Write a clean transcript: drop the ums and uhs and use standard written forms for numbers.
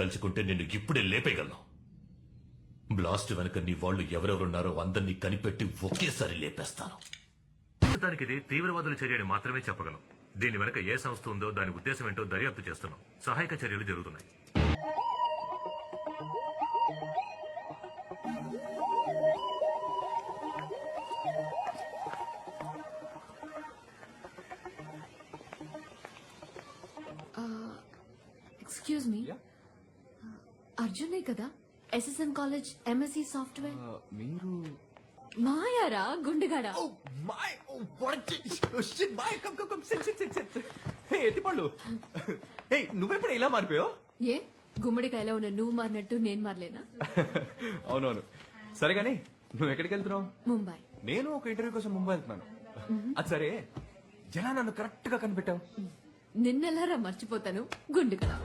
తలుచుకుంటే నిన్ను ఇప్పుడే లేపేయగలను. బ్లాస్ట్ వెనక నీ వాళ్ళు ఎవరెవరున్నారో అందరినీ కనిపెట్టి ఒకేసారి లేపేస్తాను. దానికి ఇది తీవ్రవాదుల చర్యని మాత్రమే చెప్పగలం. దీని వెనక ఏ సంస్థ ఉందో దాని ఉద్దేశం ఏంటో దర్యాప్తు చేస్తున్నాం. సహాయక చర్యలు జరుగుతున్నాయి. ఎక్స్క్యూజ్ మీ, అర్జునే కదా ఎస్ఎస్ఎన్ కాలేజ్ ఎంఎస్సి సాఫ్ట్వేర్? మీరు మాయారా గుండెగాడా? ఎత్తిపళ్ళు నువ్వెప్పుడు ఇలా మారిపోయావు? ఏ గుమ్మడికాయలో ఉన్న నువ్వు మారినట్టు నేను మారలేనా? అవునవును. సరే గానీ నువ్వు ఎక్కడికి వెళ్తున్నావు? ముంబై. నేను ఒక ఇంటర్వ్యూ కోసం ముంబై వెళ్తున్నాను. అది సరే, ఎలా నన్ను కరెక్ట్ గా కనిపెట్టావు? నిన్నెలారా మర్చిపోతాను గుండెగడా?